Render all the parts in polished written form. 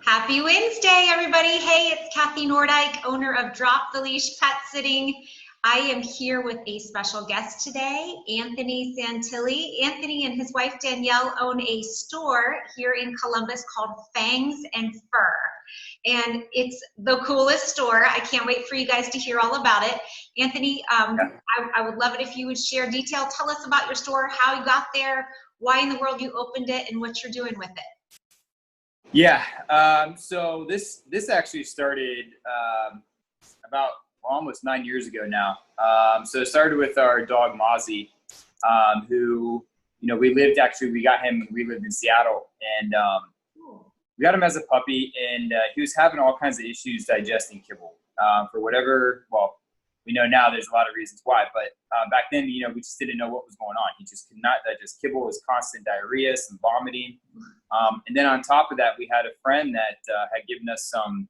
Happy Wednesday, everybody. Hey, it's Kathy Nordyke, owner of Drop the Leash Pet Sitting. I am here with a special guest today, Anthony Santilli. Anthony and his wife Danielle own a store here in Columbus called Fangs Fur. And it's the coolest store. I can't wait for you guys to hear all about it. Anthony, I would love it if you would share detail. Tell us about your store, how you got there, why in the world you opened it, and what you're doing with it. Yeah, so this actually started about almost 9 years ago now. So it started with our dog Mozzie, who, we lived in Seattle, and we got him as a puppy, and he was having all kinds of issues digesting kibble for whatever, well, we know now there's a lot of reasons why, but back then, we just didn't know what was going on. He just could not digest kibble. It was constant diarrhea, some vomiting. And then on top of that, we had a friend that had given us some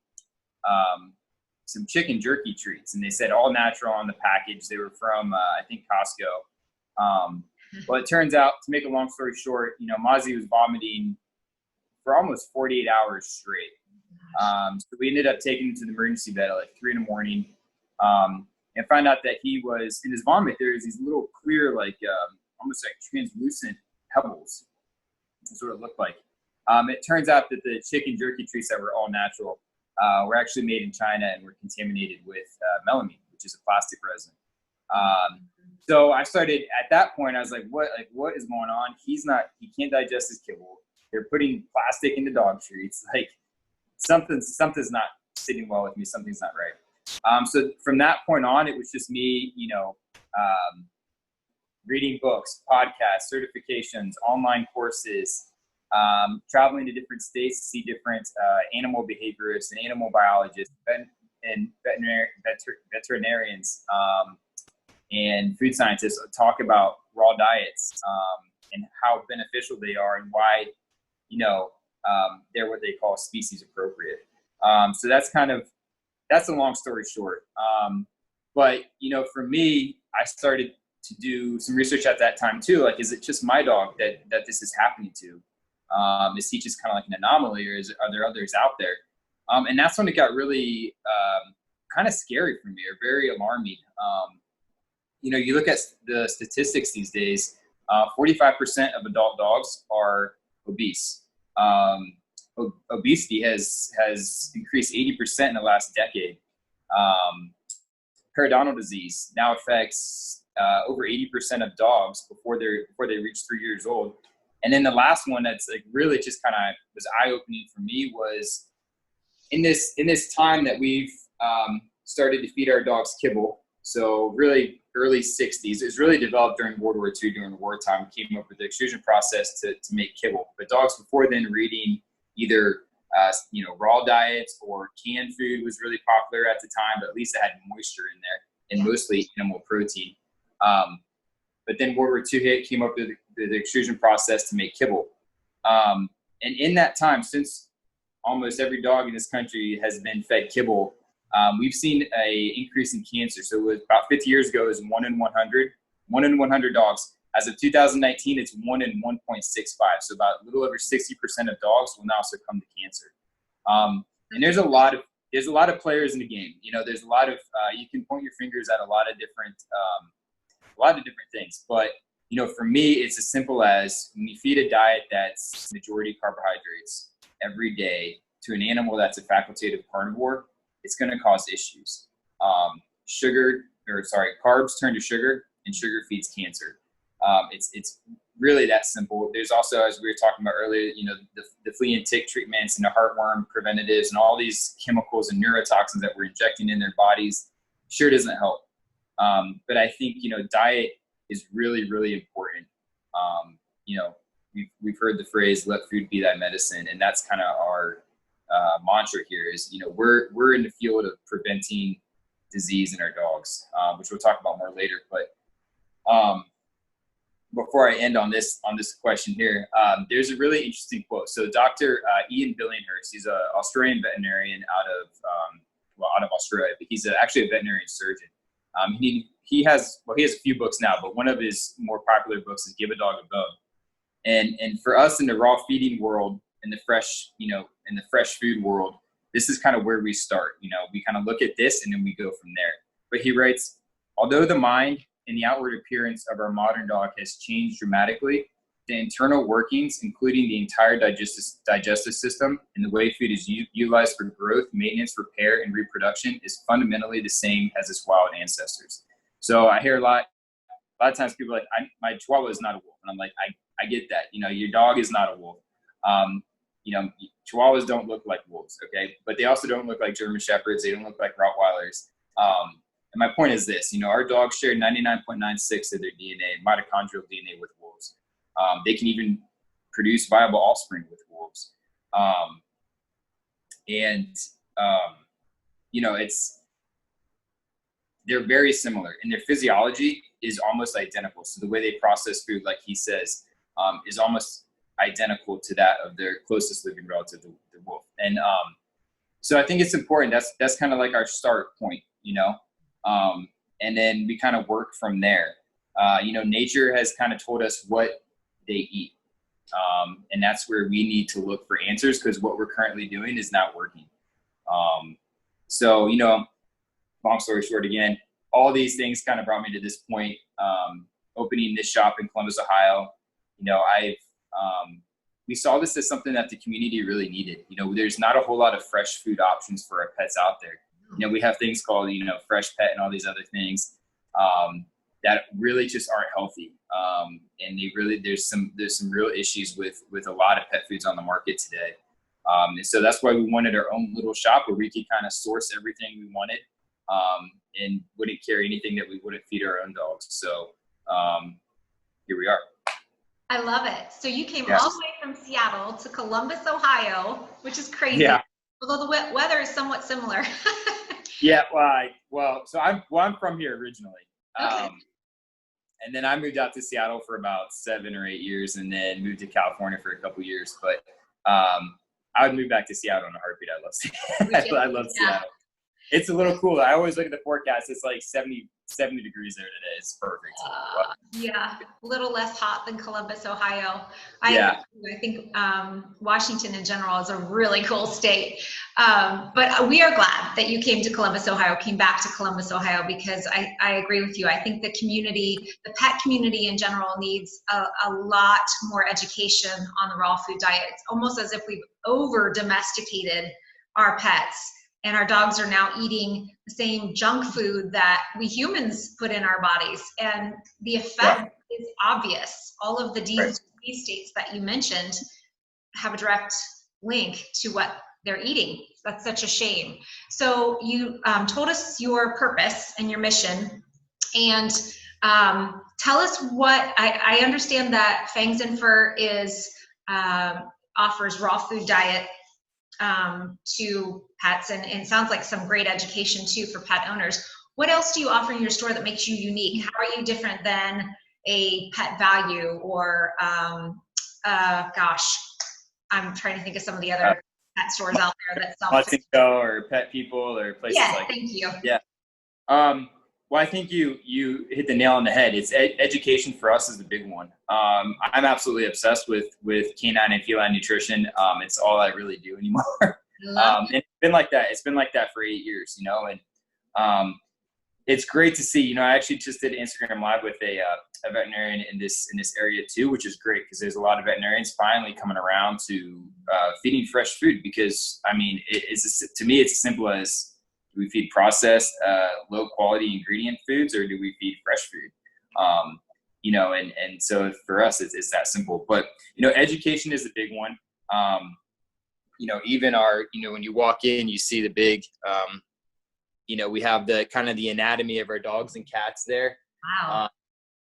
chicken jerky treats, and they said all natural on the package. They were from, I think, Costco. Well, it turns out, to make a long story short, Mozzie was vomiting for almost 48 hours straight. So we ended up taking him to the emergency vet at like 3 in the morning. And found out that he was, in his vomit, there's these little clear, almost like translucent pebbles. That's what it looked like. It turns out that the chicken jerky treats that were all natural were actually made in China and were contaminated with melamine, which is a plastic resin. So I started, at that point, I was like, what is going on? He can't digest his kibble. They're putting plastic into dog treats. Like, something's not sitting well with me. Something's not right. So from that point on, it was just me, reading books, podcasts, certifications, online courses, traveling to different states to see different animal behaviorists and animal biologists and veterinarians and food scientists talk about raw diets and how beneficial they are and why, they're what they call species appropriate. So that's a long story short. But, for me, I started to do some research at that time too. Like, is it just my dog that this is happening to? Is he just kind of like an anomaly, or are there others out there? And that's when it got really kind of scary for me, or very alarming. You look at the statistics these days, 45% of adult dogs are obese. Obesity has increased 80% in the last decade. Periodontal disease now affects over 80% of dogs before they reach 3 years old. And then the last one that's like really just kind of was eye-opening for me was in this time that we've started to feed our dogs kibble. So really early 60s. It was really developed during World War II, during wartime. We came up with the extrusion process to make kibble. But dogs before then were eating either raw diets, or canned food was really popular at the time, but at least it had moisture in there and mostly animal protein. But then World War II hit, came up with the extrusion process to make kibble. And in that time, since almost every dog in this country has been fed kibble, we've seen an increase in cancer. So it was about 50 years ago, it was 1 in 100 dogs. As of 2019, it's 1 in 1.65. So about a little over 60% of dogs will now succumb to cancer. And there's a lot of players in the game. There's a lot of you can point your fingers at a lot of different things. But for me, it's as simple as when you feed a diet that's majority carbohydrates every day to an animal that's a facultative carnivore, it's going to cause issues. Carbs turn to sugar, and sugar feeds cancer. It's really that simple. There's also, as we were talking about earlier, the flea and tick treatments and the heartworm preventatives and all these chemicals and neurotoxins that we're injecting in their bodies sure doesn't help. But I think, diet is really, really important. We've heard the phrase, let food be thy medicine. And that's kind of our mantra here is, we're in the field of preventing disease in our dogs, which we'll talk about more later. But before I end on this question here, there's a really interesting quote. So Dr. Ian Billinghurst, he's an Australian veterinarian out of Australia, but he's actually a veterinarian surgeon. He has a few books now, but one of his more popular books is Give a Dog a Bone. And for us in the raw feeding world, in the fresh, in the fresh food world, this is kind of where we start. We kind of look at this and then we go from there. But he writes, although the mind and the outward appearance of our modern dog has changed dramatically, the internal workings, including the entire digestive system and the way food is utilized for growth, maintenance, repair, and reproduction is fundamentally the same as its wild ancestors. So I hear a lot of times people are like, my Chihuahua is not a wolf. And I'm like, I get that. Your dog is not a wolf. Chihuahuas don't look like wolves, okay? But they also don't look like German Shepherds. They don't look like Rottweilers. And my point is this, our dogs share 99.96 of their DNA, mitochondrial DNA with wolves. They can even produce viable offspring with wolves. They're very similar, and their physiology is almost identical. So the way they process food, like he says, is almost identical to that of their closest living relative, the wolf. And so I think it's important. That's kind of like our start point, and then we kind of work from there. Nature has kind of told us what they eat. And that's where we need to look for answers, because what we're currently doing is not working. So, long story short, again, all these things kind of brought me to this point, opening this shop in Columbus, Ohio. We saw this as something that the community really needed. There's not a whole lot of fresh food options for our pets out there. We have things called, Fresh Pet and all these other things that really just aren't healthy. And there's some real issues with a lot of pet foods on the market today. And so that's why we wanted our own little shop where we could kind of source everything we wanted, and wouldn't carry anything that we wouldn't feed our own dogs. So here we are. I love it. So you came all the way from Seattle to Columbus, Ohio, which is crazy. Yeah. Although the weather is somewhat similar. Yeah. So I'm from here originally. Okay. And then I moved out to Seattle for about 7 or 8 years, and then moved to California for a couple of years. But I would move back to Seattle in a heartbeat. I love Seattle. I love Seattle. It's a little cool. I always look at the forecast. It's like 70 degrees there today. It's perfect. Yeah, a little less hot than Columbus, Ohio. I think Washington in general is a really cool state. But we are glad that you came to Columbus, Ohio, came back to Columbus, Ohio, because I agree with you. I think the pet community in general needs a lot more education on the raw food diet. It's almost as if we've over domesticated our pets. And our dogs are now eating the same junk food that we humans put in our bodies. And the effect is obvious. All of the disease states that you mentioned have a direct link to what they're eating. That's such a shame. So you told us your purpose and your mission. And tell us what, I understand that Fangs Fur offers raw food diet to pets, and it sounds like some great education too for pet owners. What else do you offer in your store that makes you unique? How are you different than a Pet Value or I'm trying to think of some of the other pet stores out there that sell Let's Go or Pet People or places like that. Thank you. Yeah. Well, I think you hit the nail on the head. It's education for us is the big one. I'm absolutely obsessed with canine and feline nutrition. It's all I really do anymore. And it's been like that. It's been like that for 8 years, and it's great to see. I actually just did an Instagram Live with a veterinarian in this area too, which is great because there's a lot of veterinarians finally coming around to feeding fresh food. Because to me, it's as simple as, do we feed processed, low quality ingredient foods, or do we feed fresh food? And so for us, it's that simple. But, education is a big one. Even when you walk in, you see the big, we have the kind of the anatomy of our dogs and cats there. Wow.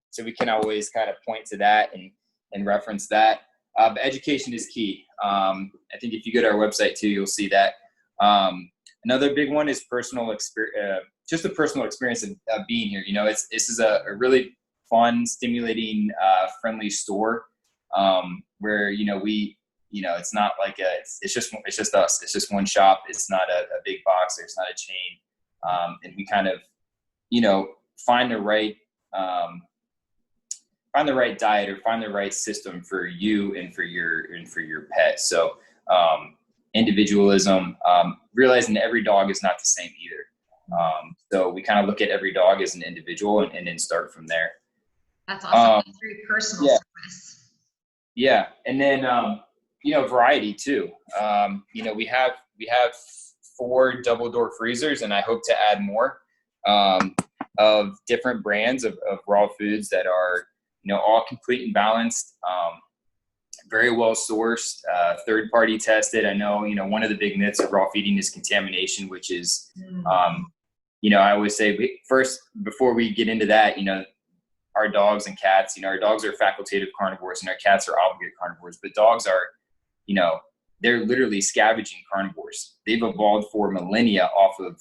So we can always kind of point to that and reference that. But education is key. I think if you go to our website too, you'll see that. Another big one is personal experience, just the personal experience of being here. This is a really fun, stimulating, friendly store where, it's not like it's just us. It's just one shop. It's not a big box. It's not a chain. And we kind of, find the right right diet or find the right system for you and for your pet. So individualism, realizing that every dog is not the same either. So we kind of look at every dog as an individual and then start from there. That's awesome. That's very personal service. Yeah. And then, variety too. We have 4 double door freezers, and I hope to add more of different brands of raw foods that are, all complete and balanced, very well sourced, third party tested. I know, one of the big myths of raw feeding is contamination, which is, I always say first, before we get into that, our dogs and cats, our dogs are facultative carnivores and our cats are obligate carnivores, but dogs are, they're literally scavenging carnivores. They've evolved for millennia off of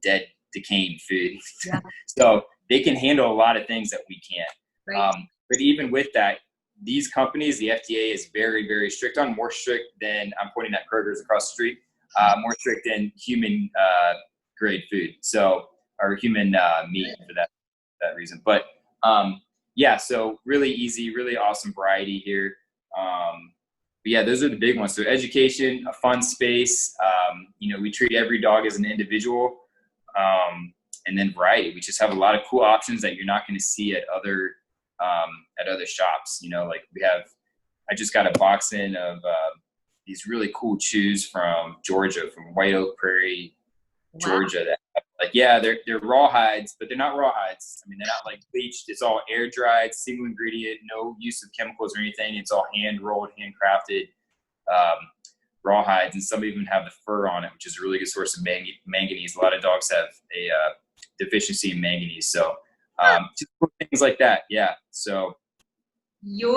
dead, decaying food. Yeah. So they can handle a lot of things that we can't. Right. But even with that, these companies, the FDA is very, very strict on, more strict than, I'm pointing at Kroger's across the street, more strict than human grade food. So, or human meat for that reason. But so really easy, really awesome variety here. But yeah, those are the big ones. So education, a fun space. We treat every dog as an individual. And then variety. We just have a lot of cool options that you're not going to see at other shops. I just got a box in of these really cool chews from Georgia, from White Oak Prairie, Georgia. Wow. They're raw hides, but they're not raw hides. I mean, they're not like bleached. It's all air dried, single ingredient, no use of chemicals or anything. It's all hand rolled, handcrafted raw hides, and some even have the fur on it, which is a really good source of manganese. A lot of dogs have a deficiency in manganese, so just things like that. Yeah. So your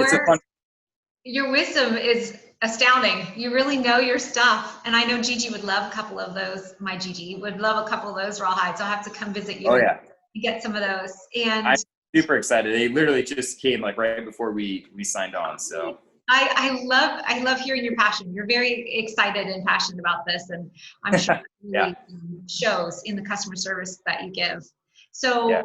wisdom is astounding. You really know your stuff. And I know Gigi would love a couple of those. My Gigi would love a couple of those raw hides. I'll have to come visit you and get some of those. And I'm super excited. They literally just came right before we signed on. So I love hearing your passion. You're very excited and passionate about this. And I'm sure it really shows in the customer service that you give. So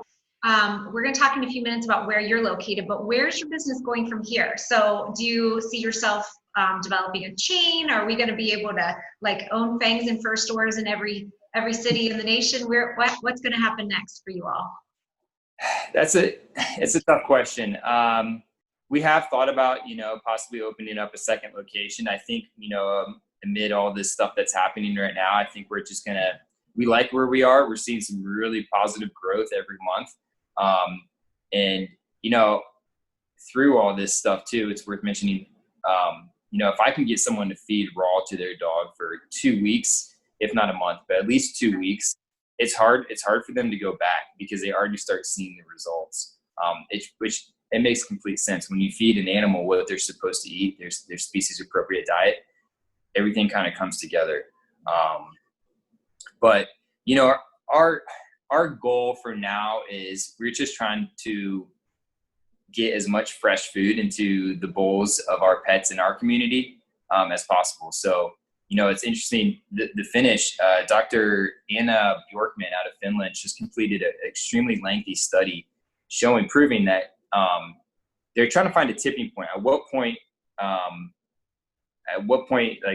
we're going to talk in a few minutes about where you're located, but where's your business going from here? So do you see yourself developing a chain? Are we going to be able to own Fangs and Fur stores in every city in the nation? What's going to happen next for you all? It's a tough question. We have thought about, possibly opening up a second location. I think, amid all this stuff that's happening right now, I think we're just we like where we are. We're seeing some really positive growth every month. And through all this stuff too, it's worth mentioning, if I can get someone to feed raw to their dog for 2 weeks, if not a month, but at least 2 weeks, it's hard for them to go back because they already start seeing the results. Which it makes complete sense. When you feed an animal what they're supposed to eat, their species appropriate diet, everything kind of comes together. But our goal for now is we're just trying to get as much fresh food into the bowls of our pets in our community as possible. So, it's interesting, the Finnish, Dr. Anna Bjorkman out of Finland just completed an extremely lengthy study proving that they're trying to find a tipping point. At what point,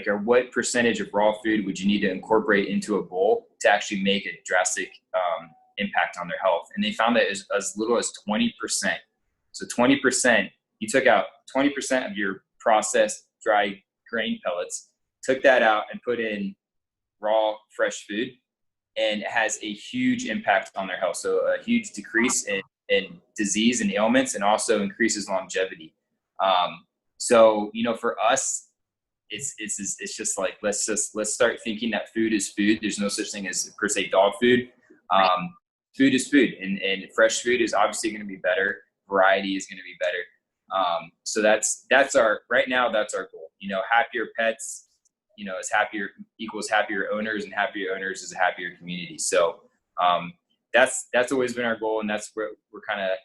or what percentage of raw food would you need to incorporate into a bowl to actually make a drastic impact on their health? And they found that as little as 20%. So 20%, you took out 20% of your processed dry grain pellets, took that out and put in raw, fresh food, and it has a huge impact on their health. So a huge decrease in disease and ailments, and also increases longevity. So, for us, it's just let's start thinking that food is food. There's no such thing as per se dog food. Food is food, and fresh food is obviously going to be better. Variety is going to be better. So that's our goal. Happier pets, is happier equals happier owners, and happier owners is a happier community. So that's always been our goal, and that's where we're kind of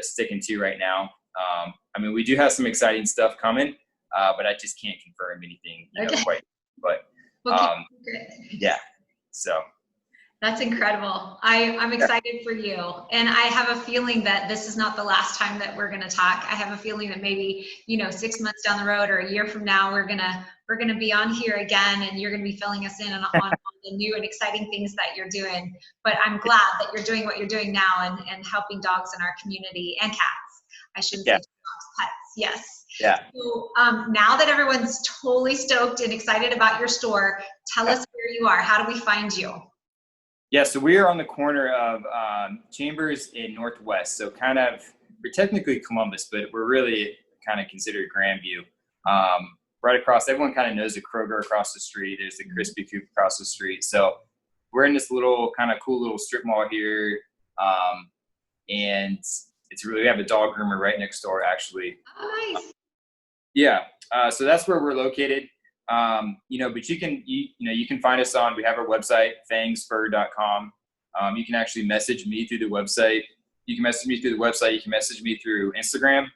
sticking to right now. We do have some exciting stuff coming, but I just can't confirm anything quite. But yeah, so That's incredible. I'm excited for you. And I have a feeling that this is not the last time that we're going to talk. I have a feeling that maybe, 6 months down the road or a year from now, we're going to be on here again, and you're going to be filling us in on the new and exciting things that you're doing. But I'm glad that you're doing what you're doing now and helping dogs in our community and cats. I shouldn't say dogs, pets. Yes. Yeah. So now that everyone's totally stoked and excited about your store, tell us where you are. How do we find you? Yeah, so we are on the corner of Chambers and Northwest. So we're technically Columbus, but we're really kind of considered Grandview. Right across, everyone kind of knows the Kroger across the street. There's the Krispy Kreme across the street. So we're in this little kind of cool little strip mall here. And we have a dog groomer right next door, actually. Oh, nice. Yeah, so that's where we're located. But you can find us we have our website, fangsfur.com. You can actually message me through the website. You can message me through the website. You can message me through Instagram.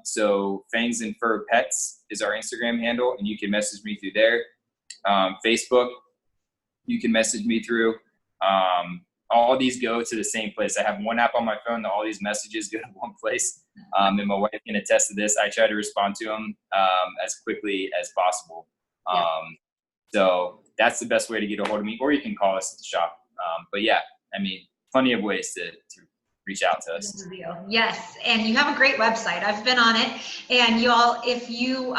So Fangs and Fur Pets is our Instagram handle, and you can message me through there. Facebook, you can message me through. All these go to the same place. I have one app on my phone that all these messages go to one place. And my wife can attest to this. I try to respond to them as quickly as possible. So that's the best way to get a hold of me, or you can call us at the shop. But yeah, plenty of ways to reach out to us. Yes, and you have a great website. I've been on it, and y'all, if you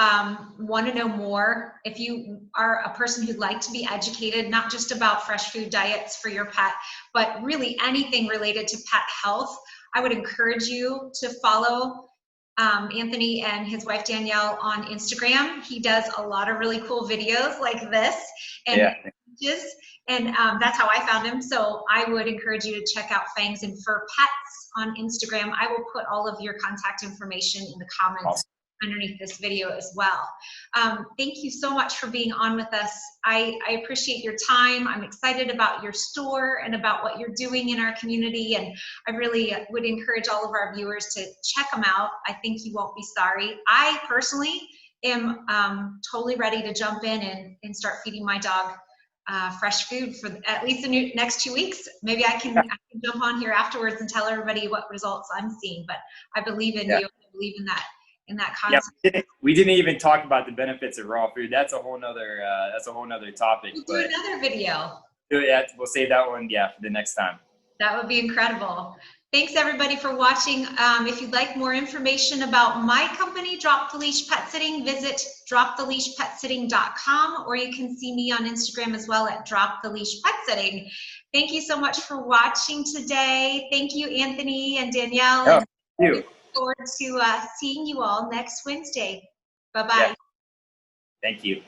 want to know more, if you are a person who'd like to be educated, not just about fresh food diets for your pet, but really anything related to pet health, I would encourage you to follow Anthony and his wife Danielle on Instagram. He does a lot of really cool videos like this, and that's how I found him. So I would encourage you to check out Fangs and Fur Pets on Instagram. I will put all of your contact information in the comments underneath this video as well. Thank you so much for being on with us. I appreciate your time. I'm excited about your store and about what you're doing in our community, and I really would encourage all of our viewers to check them out. I think you won't be sorry. I personally am totally ready to jump in and start feeding my dog fresh food for at least the next 2 weeks. Maybe I can jump on here afterwards and tell everybody what results I'm seeing, but I believe in you. I believe in that concept. Yeah, we didn't even talk about the benefits of raw food. That's a whole nother topic. We'll do another video. Yeah, we'll save that one for the next time. That would be incredible. Thanks everybody for watching. If you'd like more information about my company, Drop the Leash Pet Sitting, visit droptheleashpetsitting.com, or you can see me on Instagram as well at Drop the Leash Pet Sitting. Thank you so much for watching today. Thank you, Anthony and Danielle. Thank you. Look forward to seeing you all next Wednesday. Bye-bye. Yeah. Thank you.